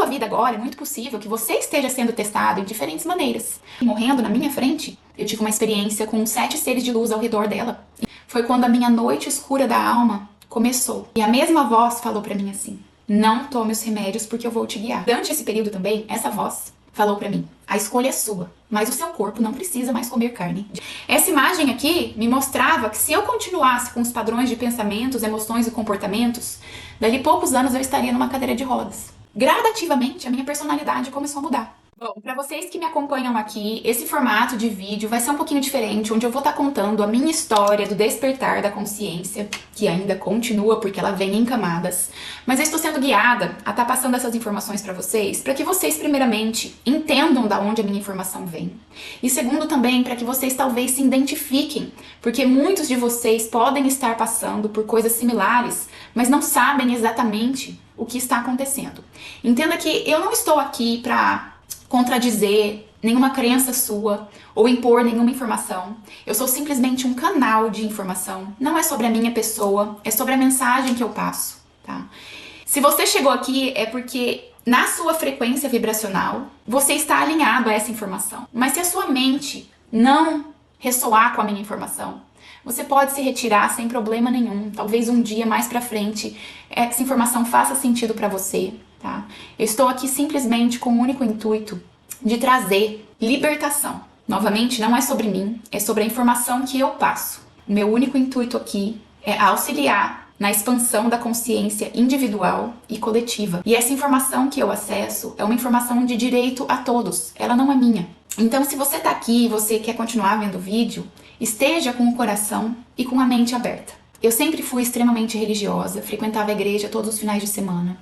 vida agora, é muito possível que você esteja sendo testado em diferentes maneiras. Morrendo na minha frente, eu tive uma experiência com 7 seres de luz ao redor dela. Foi quando a minha noite escura da alma começou. E a mesma voz falou pra mim assim: não tome os remédios porque eu vou te guiar. Durante esse período também, essa voz falou pra mim: a escolha é sua, mas o seu corpo não precisa mais comer carne. Essa imagem aqui me mostrava que se eu continuasse com os padrões de pensamentos, emoções e comportamentos, dali poucos anos eu estaria numa cadeira de rodas. Gradativamente, a minha personalidade começou a mudar. Bom, para vocês que me acompanham aqui, esse formato de vídeo vai ser um pouquinho diferente, onde eu vou estar contando a minha história do despertar da consciência, que ainda continua porque ela vem em camadas, mas eu estou sendo guiada a estar passando essas informações para vocês, para que vocês primeiramente entendam da onde a minha informação vem, e segundo também para que vocês talvez se identifiquem, porque muitos de vocês podem estar passando por coisas similares, mas não sabem exatamente o que está acontecendo. Entenda que eu não estou aqui para contradizer nenhuma crença sua ou impor nenhuma informação. Eu sou simplesmente um canal de informação. Não é sobre a minha pessoa, é sobre a mensagem que eu passo, tá? Se você chegou aqui é porque na sua frequência vibracional você está alinhado a essa informação. Mas se a sua mente não ressoar com a minha informação, você pode se retirar sem problema nenhum. Talvez um dia mais pra frente essa informação faça sentido pra você, tá? Eu estou aqui simplesmente com o único intuito de trazer libertação. Novamente, não é sobre mim, é sobre a informação que eu passo. O meu único intuito aqui é auxiliar na expansão da consciência individual e coletiva. E essa informação que eu acesso é uma informação de direito a todos, ela não é minha. Então, se você tá aqui e você quer continuar vendo o vídeo, esteja com o coração e com a mente aberta. Eu sempre fui extremamente religiosa, frequentava a igreja todos os finais de semana.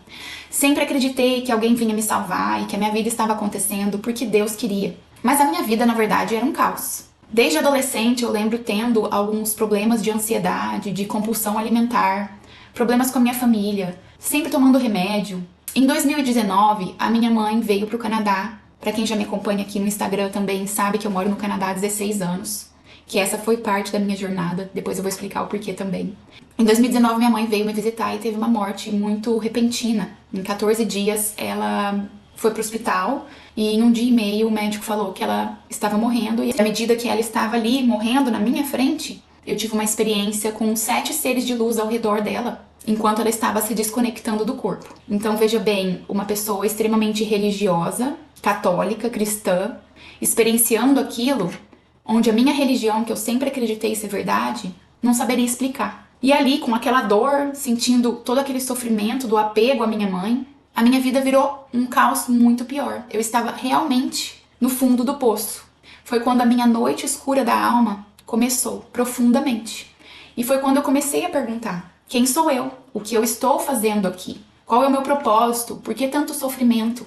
Sempre acreditei que alguém vinha me salvar e que a minha vida estava acontecendo porque Deus queria. Mas a minha vida, na verdade, era um caos. Desde adolescente eu lembro tendo alguns problemas de ansiedade, de compulsão alimentar, problemas com a minha família, sempre tomando remédio. Em 2019, a minha mãe veio para o Canadá. Para quem já me acompanha aqui no Instagram também sabe que eu moro no Canadá há 16 anos. Que essa foi parte da minha jornada, depois eu vou explicar o porquê também. Em 2019, minha mãe veio me visitar e teve uma morte muito repentina. Em 14 dias, ela foi pro hospital e em 1 dia e meio o médico falou que ela estava morrendo. E à medida que ela estava ali morrendo na minha frente, eu tive uma experiência com 7 seres de luz ao redor dela, enquanto ela estava se desconectando do corpo. Então veja bem, uma pessoa extremamente religiosa, católica, cristã, experienciando aquilo onde a minha religião, que eu sempre acreditei ser verdade, não saberia explicar. E ali, com aquela dor, sentindo todo aquele sofrimento do apego à minha mãe, a minha vida virou um caos muito pior. Eu estava realmente no fundo do poço. Foi quando a minha noite escura da alma começou, profundamente. E foi quando eu comecei a perguntar: quem sou eu? O que eu estou fazendo aqui? Qual é o meu propósito? Por que tanto sofrimento?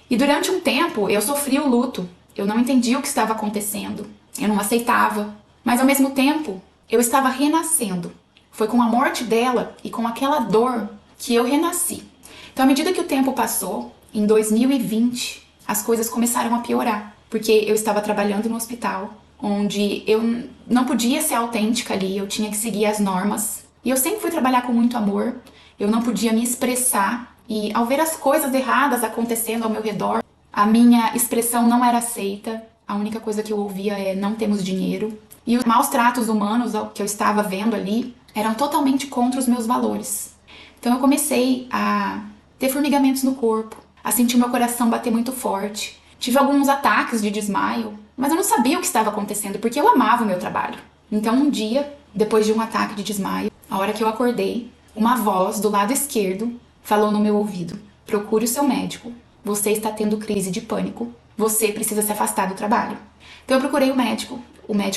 E durante um tempo eu sofri o luto. Eu não entendia o que estava acontecendo. Eu não aceitava, mas ao mesmo tempo eu estava renascendo. Foi com a morte dela e com aquela dor que eu renasci. Então, à medida que o tempo passou, em 2020, as coisas começaram a piorar, porque eu estava trabalhando no hospital, onde eu não podia ser autêntica ali, eu tinha que seguir as normas. E eu sempre fui trabalhar com muito amor, eu não podia me expressar, e ao ver as coisas erradas acontecendo ao meu redor, a minha expressão não era aceita. A única coisa que eu ouvia é: não temos dinheiro. E os maus tratos humanos que eu estava vendo ali eram totalmente contra os meus valores. Então eu comecei a ter formigamentos no corpo, a sentir meu coração bater muito forte. Tive alguns ataques de desmaio, mas eu não sabia o que estava acontecendo porque eu amava o meu trabalho. Então um dia, depois de um ataque de desmaio, a hora que eu acordei, uma voz do lado esquerdo falou no meu ouvido: procure o seu médico, você está tendo crise de pânico. Você precisa se afastar do trabalho. Então eu procurei o médico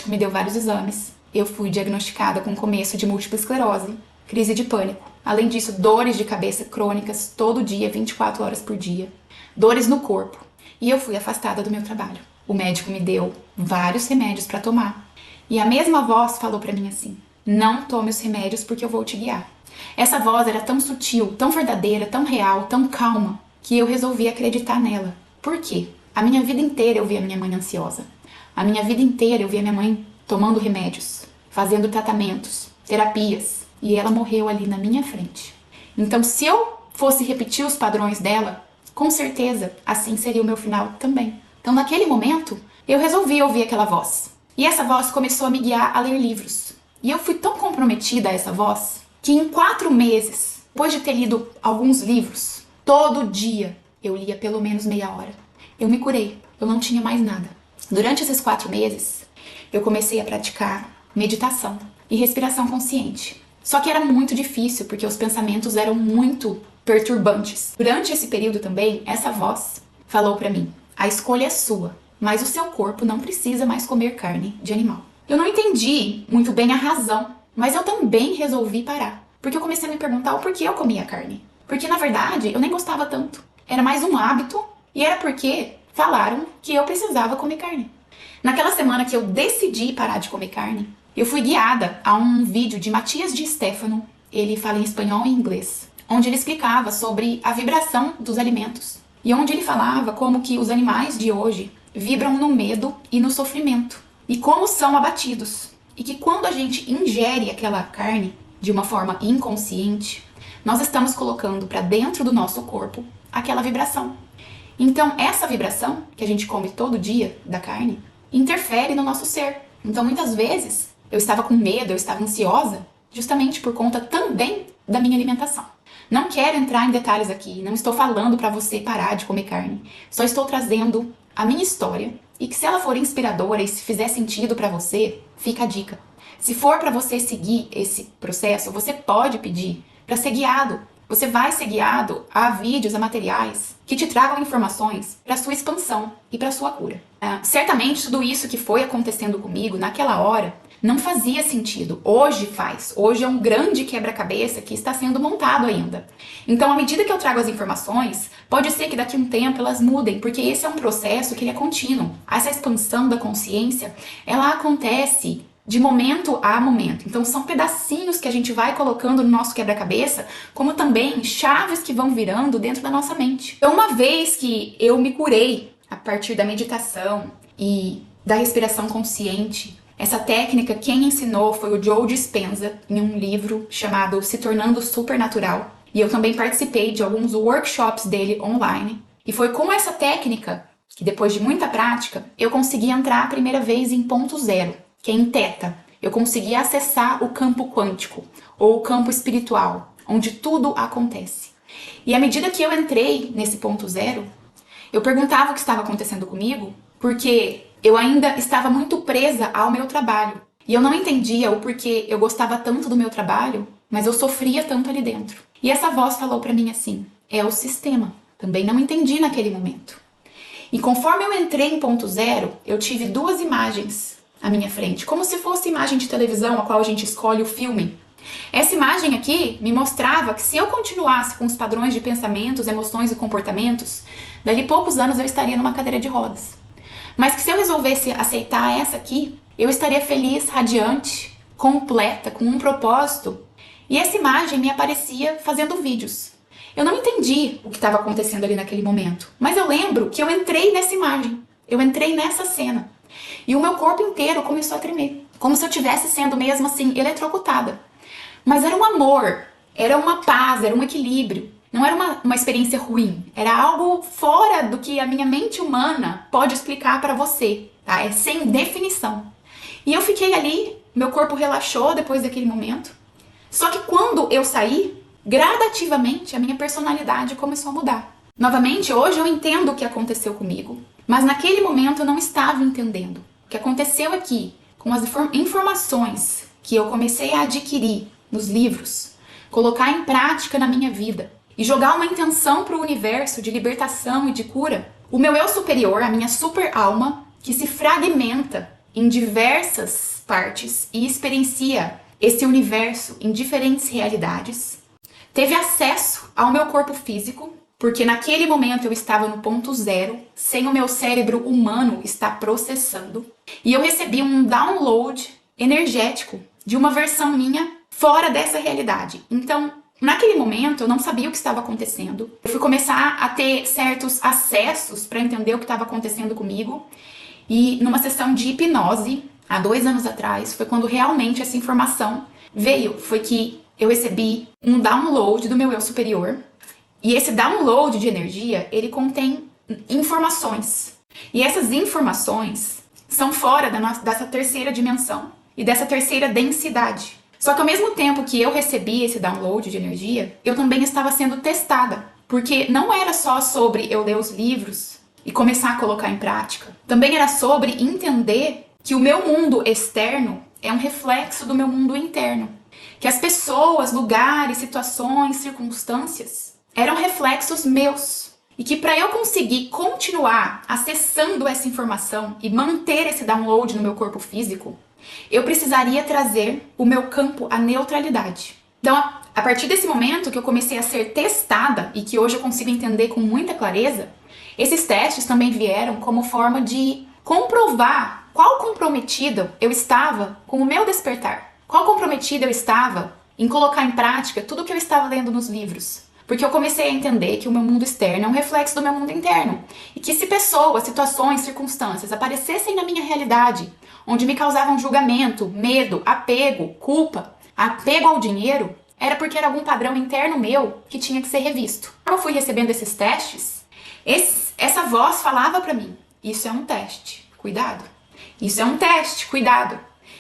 me deu vários exames. Eu fui diagnosticada com começo de múltipla esclerose, crise de pânico. Além disso, dores de cabeça crônicas todo dia, 24 horas por dia. Dores no corpo. E eu fui afastada do meu trabalho. O médico me deu vários remédios para tomar. E a mesma voz falou para mim assim: não tome os remédios porque eu vou te guiar. Essa voz era tão sutil, tão verdadeira, tão real, tão calma, que eu resolvi acreditar nela. Por quê? A minha vida inteira eu vi a minha mãe ansiosa. A minha vida inteira eu vi a minha mãe tomando remédios, fazendo tratamentos, terapias. E ela morreu ali na minha frente. Então, se eu fosse repetir os padrões dela, com certeza assim seria o meu final também. Então, naquele momento, eu resolvi ouvir aquela voz. E essa voz começou a me guiar a ler livros. E eu fui tão comprometida a essa voz que em 4 meses, depois de ter lido alguns livros, todo dia eu lia pelo menos meia hora. Eu me curei, eu não tinha mais nada. Durante esses 4 meses, eu comecei a praticar meditação e respiração consciente. Só que era muito difícil, porque os pensamentos eram muito perturbantes. Durante esse período também, essa voz falou pra mim: a escolha é sua, mas o seu corpo não precisa mais comer carne de animal. Eu não entendi muito bem a razão, mas eu também resolvi parar, porque eu comecei a me perguntar o porquê eu comia carne. Porque na verdade eu nem gostava tanto. Era mais um hábito e era porque falaram que eu precisava comer carne. Naquela semana que eu decidi parar de comer carne, eu fui guiada a um vídeo de Matias Di Stefano, ele fala em espanhol e inglês, onde ele explicava sobre a vibração dos alimentos. E onde ele falava como que os animais de hoje vibram no medo e no sofrimento. E como são abatidos. E que quando a gente ingere aquela carne de uma forma inconsciente, nós estamos colocando para dentro do nosso corpo aquela vibração. Então, essa vibração que a gente come todo dia da carne interfere no nosso ser. Então, muitas vezes, eu estava com medo, eu estava ansiosa, justamente por conta também da minha alimentação. Não quero entrar em detalhes aqui, não estou falando para você parar de comer carne. Só estou trazendo a minha história e que se ela for inspiradora e se fizer sentido para você, fica a dica. Se for para você seguir esse processo, você pode pedir para ser guiado. Você vai ser guiado a vídeos, a materiais que te tragam informações para sua expansão e para sua cura. Certamente tudo isso que foi acontecendo comigo naquela hora não fazia sentido. Hoje faz. Hoje é um grande quebra-cabeça que está sendo montado ainda. Então, à medida que eu trago as informações, pode ser que daqui a um tempo elas mudem, porque esse é um processo que ele é contínuo. Essa expansão da consciência, ela acontece de momento a momento. Então, são pedacinhos que a gente vai colocando no nosso quebra-cabeça, como também chaves que vão virando dentro da nossa mente. Então, uma vez que eu me curei a partir da meditação e da respiração consciente, essa técnica quem ensinou foi o Joe Dispenza em um livro chamado Se Tornando Supernatural. E eu também participei de alguns workshops dele online. E foi com essa técnica que, depois de muita prática, eu consegui entrar a primeira vez em ponto zero, que é em Theta. Eu consegui acessar o campo quântico, ou o campo espiritual, onde tudo acontece. E à medida que eu entrei nesse ponto zero, eu perguntava o que estava acontecendo comigo, porque eu ainda estava muito presa ao meu trabalho. E eu não entendia o porquê eu gostava tanto do meu trabalho, mas eu sofria tanto ali dentro. E essa voz falou pra mim assim: é o sistema. Também não entendi naquele momento. E conforme eu entrei em ponto zero, eu tive 2 imagens à minha frente, como se fosse imagem de televisão, a qual a gente escolhe o filme. Essa imagem aqui me mostrava que se eu continuasse com os padrões de pensamentos, emoções e comportamentos, dali poucos anos eu estaria numa cadeira de rodas. Mas que se eu resolvesse aceitar essa aqui, eu estaria feliz, radiante, completa, com um propósito. E essa imagem me aparecia fazendo vídeos. Eu não entendi o que estava acontecendo ali naquele momento, mas eu lembro que eu entrei nessa imagem, eu entrei nessa cena. E o meu corpo inteiro começou a tremer, como se eu estivesse sendo mesmo assim eletrocutada. Mas era um amor, era uma paz, era um equilíbrio. Não era uma experiência ruim, era algo fora do que a minha mente humana pode explicar para você, tá? É sem definição. E eu fiquei ali, meu corpo relaxou depois daquele momento. Só que quando eu saí, gradativamente a minha personalidade começou a mudar. Novamente, hoje eu entendo o que aconteceu comigo, mas naquele momento eu não estava entendendo. O que aconteceu aqui, com as informações que eu comecei a adquirir nos livros, colocar em prática na minha vida, e jogar uma intenção para o universo de libertação e de cura, o meu eu superior, a minha super alma, que se fragmenta em diversas partes e experiencia esse universo em diferentes realidades, teve acesso ao meu corpo físico, porque naquele momento eu estava no ponto zero, sem o meu cérebro humano estar processando, e eu recebi um download energético de uma versão minha fora dessa realidade. Então, naquele momento, eu não sabia o que estava acontecendo. Eu fui começar a ter certos acessos para entender o que estava acontecendo comigo. E numa sessão de hipnose, há 2 anos atrás, foi quando realmente essa informação veio. Foi que eu recebi um download do meu eu superior. E esse download de energia, ele contém informações. E essas informações são fora dessa terceira dimensão e dessa terceira densidade. Só que ao mesmo tempo que eu recebi esse download de energia, eu também estava sendo testada. Porque não era só sobre eu ler os livros e começar a colocar em prática. Também era sobre entender que o meu mundo externo é um reflexo do meu mundo interno. Que as pessoas, lugares, situações, circunstâncias eram reflexos meus. E que para eu conseguir continuar acessando essa informação e manter esse download no meu corpo físico, eu precisaria trazer o meu campo à neutralidade. Então, a partir desse momento que eu comecei a ser testada e que hoje eu consigo entender com muita clareza, esses testes também vieram como forma de comprovar qual comprometido eu estava com o meu despertar. Qual comprometido eu estava em colocar em prática tudo o que eu estava lendo nos livros. Porque eu comecei a entender que o meu mundo externo é um reflexo do meu mundo interno. E que se pessoas, situações, circunstâncias aparecessem na minha realidade, onde me causavam julgamento, medo, apego, culpa, apego ao dinheiro, era porque era algum padrão interno meu que tinha que ser revisto. Quando eu fui recebendo esses testes, essa voz falava pra mim, isso é um teste, cuidado. Isso é um teste, cuidado.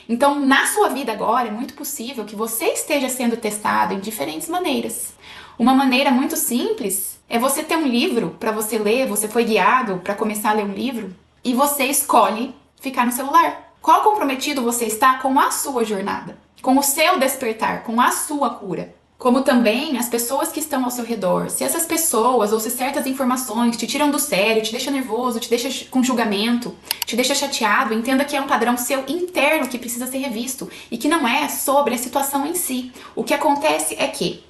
Então, na sua vida agora, é muito possível que você esteja sendo testado em diferentes maneiras. Uma maneira muito simples é você ter um livro para você ler, você foi guiado para começar a ler um livro e você escolhe ficar no celular. Qual comprometido você está com a sua jornada, com o seu despertar, com a sua cura? Como também as pessoas que estão ao seu redor. Se essas pessoas ou se certas informações te tiram do sério, te deixa nervoso, te deixa com julgamento, te deixa chateado, entenda que é um padrão seu interno que precisa ser revisto e que não é sobre a situação em si. O que acontece é que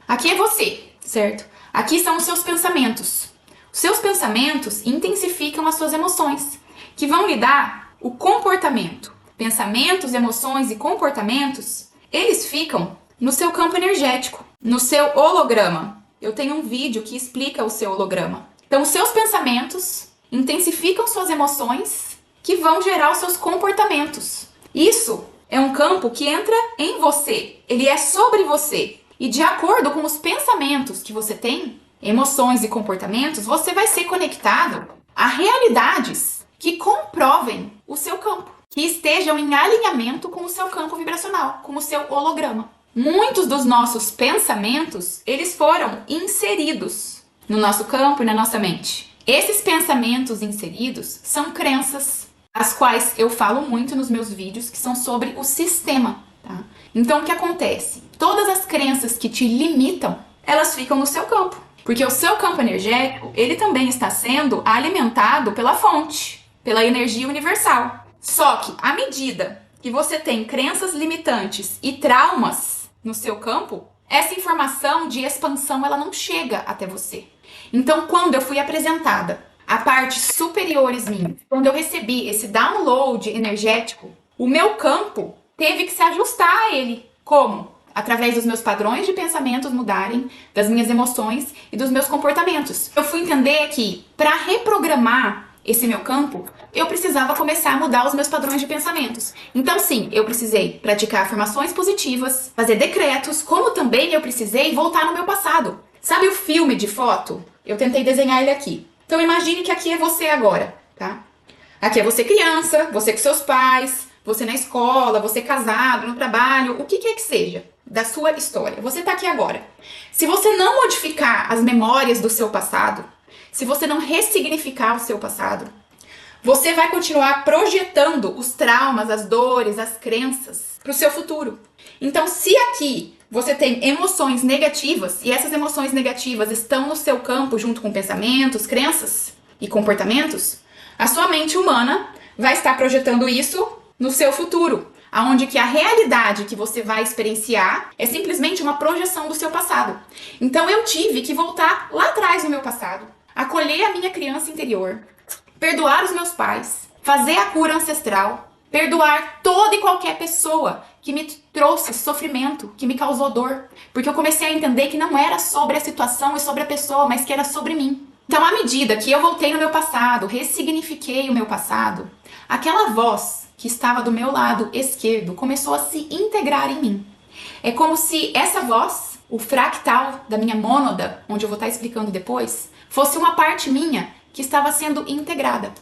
aqui é você, certo? Aqui são os seus pensamentos. Os seus pensamentos intensificam as suas emoções, que vão lhe dar o comportamento. Pensamentos, emoções e comportamentos, eles ficam no seu campo energético, no seu holograma. Eu tenho um vídeo que explica o seu holograma. Então, os seus pensamentos intensificam suas emoções, que vão gerar os seus comportamentos. Isso é um campo que entra em você. Ele é sobre você. E de acordo com os pensamentos que você tem, emoções e comportamentos, você vai ser conectado a realidades que comprovem o seu campo, que estejam em alinhamento com o seu campo vibracional, com o seu holograma. Muitos dos nossos pensamentos, eles foram inseridos no nosso campo e na nossa mente. Esses pensamentos inseridos são crenças, as quais eu falo muito nos meus vídeos, que são sobre o sistema, tá? Então, o que acontece? Todas as crenças que te limitam, elas ficam no seu campo. Porque o seu campo energético, ele também está sendo alimentado pela fonte, pela energia universal. Só que, à medida que você tem crenças limitantes e traumas no seu campo, essa informação de expansão, ela não chega até você. Então, quando eu fui apresentada a partes superiores minhas, quando eu recebi esse download energético, o meu campo teve que se ajustar a ele. Como? Através dos meus padrões de pensamentos mudarem, das minhas emoções e dos meus comportamentos. Eu fui entender que, para reprogramar esse meu campo, eu precisava começar a mudar os meus padrões de pensamentos. Então sim, eu precisei praticar afirmações positivas, fazer decretos, como também eu precisei voltar no meu passado. Sabe o filme de foto? Eu tentei desenhar ele aqui. Então imagine que aqui é você agora, tá? Aqui é você criança, você com seus pais, você na escola, você casado, no trabalho, o que quer que seja da sua história. Você tá aqui agora. Se você não modificar as memórias do seu passado, se você não ressignificar o seu passado, você vai continuar projetando os traumas, as dores, as crenças para o seu futuro. Então, se aqui você tem emoções negativas e essas emoções negativas estão no seu campo junto com pensamentos, crenças e comportamentos, a sua mente humana vai estar projetando isso no seu futuro, aonde que a realidade que você vai experienciar é simplesmente uma projeção do seu passado. Então, eu tive que voltar lá atrás no meu passado, acolher a minha criança interior, perdoar os meus pais, fazer a cura ancestral, perdoar toda e qualquer pessoa que me trouxe sofrimento, que me causou dor, porque eu comecei a entender que não era sobre a situação e sobre a pessoa, mas que era sobre mim. Então, à medida que eu voltei no meu passado, ressignifiquei o meu passado, aquela voz que estava do meu lado esquerdo começou a se integrar em mim. É como se essa voz o fractal da minha mônada, onde eu vou estar explicando depois, fosse uma parte minha que estava sendo integrada.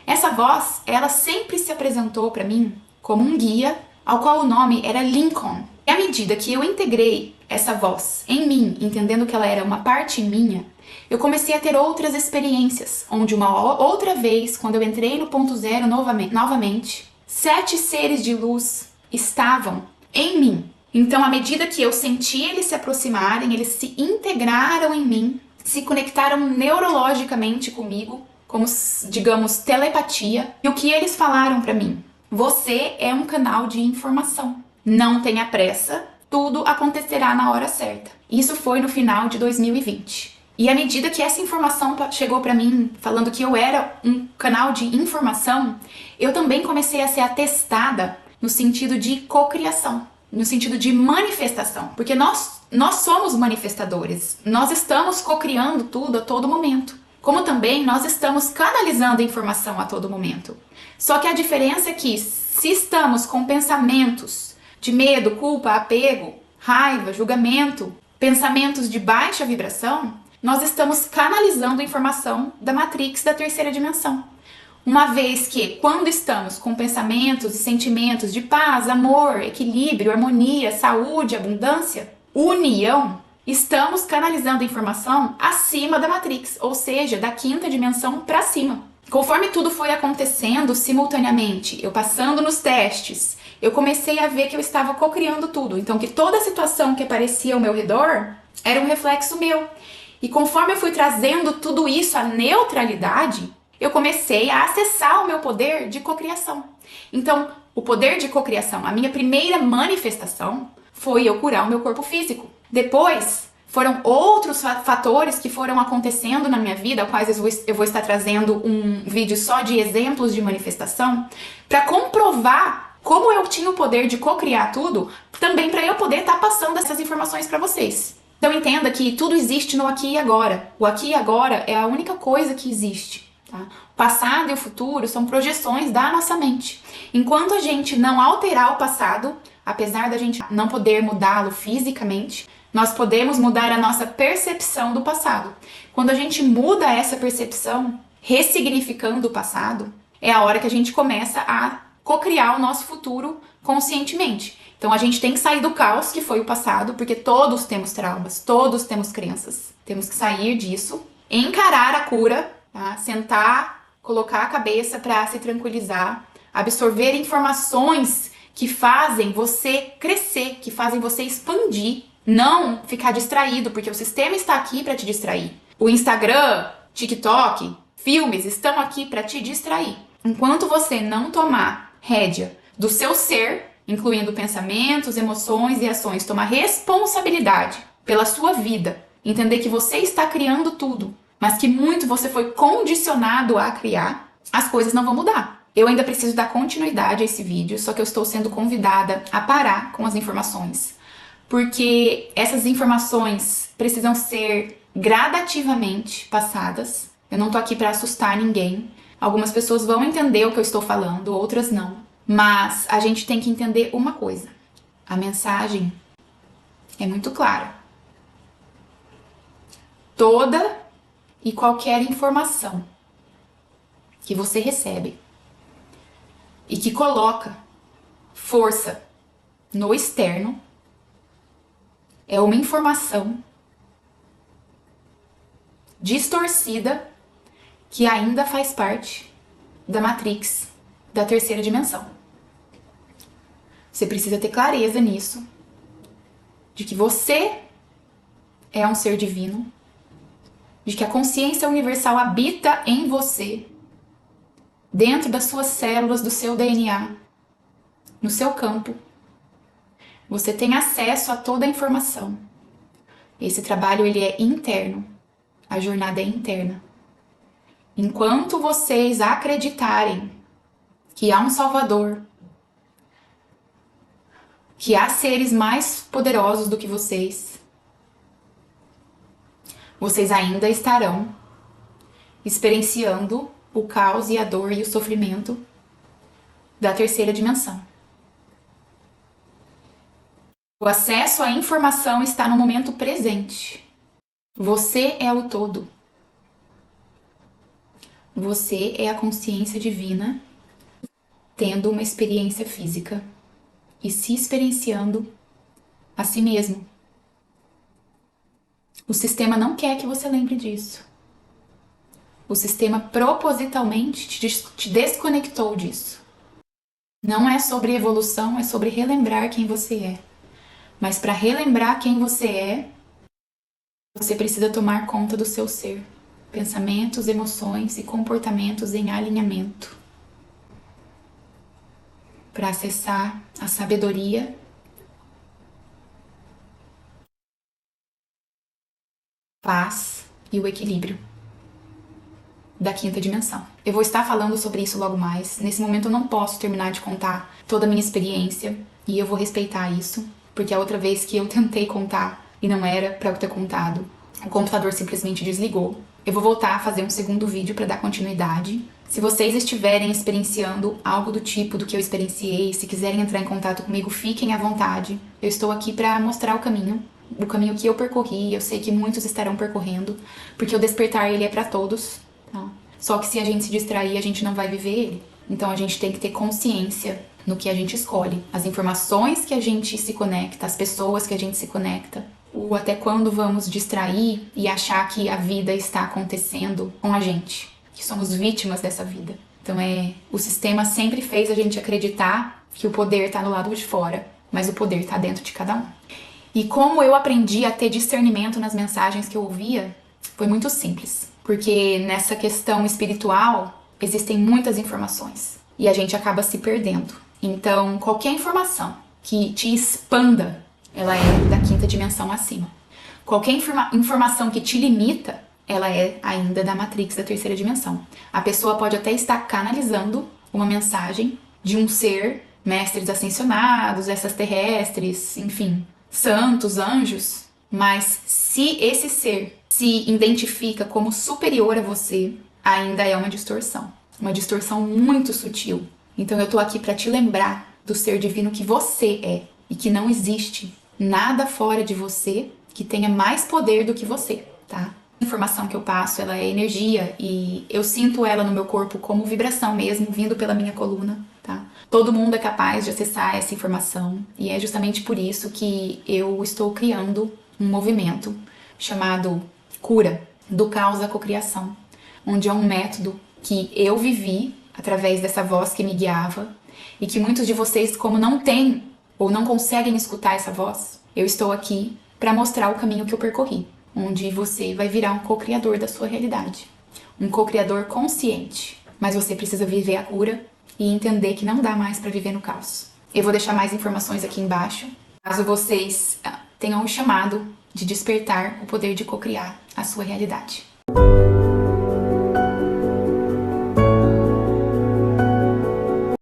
Essa voz, ela sempre se apresentou para mim como um guia, ao qual o nome era Lincoln. E à medida que eu integrei essa voz em mim, entendendo que ela era uma parte minha, eu comecei a ter outras experiências, onde uma outra vez, quando eu entrei no ponto zero novamente, 7 seres de luz estavam em mim. Então, à medida que eu senti eles se aproximarem, eles se integraram em mim, se conectaram neurologicamente comigo, como, digamos, telepatia. E o que eles falaram para mim? Você é um canal de informação. Não tenha pressa, tudo acontecerá na hora certa. Isso foi no final de 2020. E à medida que essa informação chegou para mim, falando que eu era um canal de informação, eu também comecei a ser atestada no sentido de cocriação, no sentido de manifestação, porque nós somos manifestadores, nós estamos cocriando tudo a todo momento, como também nós estamos canalizando a informação a todo momento. Só que a diferença é que se estamos com pensamentos de medo, culpa, apego, raiva, julgamento, pensamentos de baixa vibração, nós estamos canalizando a informação da Matrix da terceira dimensão. Uma vez que, quando estamos com pensamentos e sentimentos de paz, amor, equilíbrio, harmonia, saúde, abundância, união, estamos canalizando a informação acima da Matrix, ou seja, da quinta dimensão para cima. Conforme tudo foi acontecendo simultaneamente, eu passando nos testes, eu comecei a ver que eu estava cocriando tudo. Então, que toda a situação que aparecia ao meu redor era um reflexo meu. E conforme eu fui trazendo tudo isso à neutralidade, eu comecei a acessar o meu poder de cocriação. Então, o poder de cocriação, a minha primeira manifestação, foi eu curar o meu corpo físico. Depois, foram outros fatores que foram acontecendo na minha vida, quais eu vou estar trazendo um vídeo só de exemplos de manifestação, para comprovar como eu tinha o poder de cocriar tudo, também para eu poder estar passando essas informações para vocês. Então entenda que tudo existe no aqui e agora. O aqui e agora é a única coisa que existe. Tá? O passado e o futuro são projeções da nossa mente. Enquanto a gente não alterar o passado, apesar da gente não poder mudá-lo fisicamente, nós podemos mudar a nossa percepção do passado. Quando a gente muda essa percepção, ressignificando o passado, é a hora que a gente começa a cocriar o nosso futuro conscientemente. Então a gente tem que sair do caos que foi o passado, porque todos temos traumas, todos temos crenças. Temos que sair disso, encarar a cura, tá? Sentar, colocar a cabeça para se tranquilizar, absorver informações que fazem você crescer, que fazem você expandir, não ficar distraído, porque o sistema está aqui para te distrair. O Instagram, TikTok, filmes estão aqui para te distrair. Enquanto você não tomar rédea do seu ser, incluindo pensamentos, emoções e ações, tomar responsabilidade pela sua vida, entender que você está criando tudo, mas que muito você foi condicionado a criar, as coisas não vão mudar. Eu ainda preciso dar continuidade a esse vídeo, só que eu estou sendo convidada a parar com as informações, porque essas informações precisam ser gradativamente passadas. Eu não tô aqui para assustar ninguém. Algumas pessoas vão entender o que eu estou falando, outras não. Mas a gente tem que entender uma coisa. A mensagem é muito clara. Toda e qualquer informação que você recebe e que coloca força no externo é uma informação distorcida que ainda faz parte da Matrix da terceira dimensão. Você precisa ter clareza nisso, de que você é um ser divino, de que a consciência universal habita em você, dentro das suas células, do seu DNA, no seu campo. Você tem acesso a toda a informação. Esse trabalho ele é interno, a jornada é interna. Enquanto vocês acreditarem que há um Salvador, que há seres mais poderosos do que vocês, vocês ainda estarão experienciando o caos e a dor e o sofrimento da terceira dimensão. O acesso à informação está no momento presente. Você é o todo. Você é a consciência divina tendo uma experiência física e se experienciando a si mesmo. O sistema não quer que você lembre disso. O sistema propositalmente te desconectou disso. Não é sobre evolução, é sobre relembrar quem você é. Mas para relembrar quem você é, você precisa tomar conta do seu ser. Pensamentos, emoções e comportamentos em alinhamento. Para acessar a sabedoria, paz e o equilíbrio da quinta dimensão. Eu vou estar falando sobre isso logo mais. Nesse momento eu não posso terminar de contar toda a minha experiência e eu vou respeitar isso, porque a outra vez que eu tentei contar e não era para eu ter contado, o computador simplesmente desligou. Eu vou voltar a fazer um segundo vídeo para dar continuidade. Se vocês estiverem experienciando algo do tipo do que eu experienciei, se quiserem entrar em contato comigo, fiquem à vontade. Eu estou aqui para mostrar o caminho que eu percorri. Eu sei que muitos estarão percorrendo, porque o despertar ele é para todos. Tá? Só que se a gente se distrair, a gente não vai viver ele. Então a gente tem que ter consciência no que a gente escolhe, as informações que a gente se conecta, as pessoas que a gente se conecta, ou até quando vamos distrair e achar que a vida está acontecendo com a gente, que somos vítimas dessa vida. Então o sistema sempre fez a gente acreditar que o poder está no lado de fora, mas o poder está dentro de cada um. E como eu aprendi a ter discernimento nas mensagens que eu ouvia, foi muito simples. Porque nessa questão espiritual existem muitas informações e a gente acaba se perdendo. Então, qualquer informação que te expanda, ela é da quinta dimensão acima. Qualquer informação que te limita, ela é ainda da Matrix da terceira dimensão. A pessoa pode até estar canalizando uma mensagem de um ser, mestres ascensionados, extraterrestres, enfim, santos, anjos, mas se esse ser se identifica como superior a você, ainda é uma distorção muito sutil. Então eu tô aqui para te lembrar do ser divino que você é e que não existe nada fora de você que tenha mais poder do que você, tá? A informação que eu passo, ela é energia e eu sinto ela no meu corpo como vibração mesmo, vindo pela minha coluna, tá? Todo mundo é capaz de acessar essa informação e é justamente por isso que eu estou criando um movimento chamado Cura do Caos à Cocriação, onde é um método que eu vivi através dessa voz que me guiava e que muitos de vocês, como não têm ou não conseguem escutar essa voz, eu estou aqui para mostrar o caminho que eu percorri, onde você vai virar um co-criador da sua realidade, um co-criador consciente, mas você precisa viver a cura e entender que não dá mais para viver no caos. Eu vou deixar mais informações aqui embaixo, caso vocês tenham um chamado de despertar o poder de co-criar a sua realidade.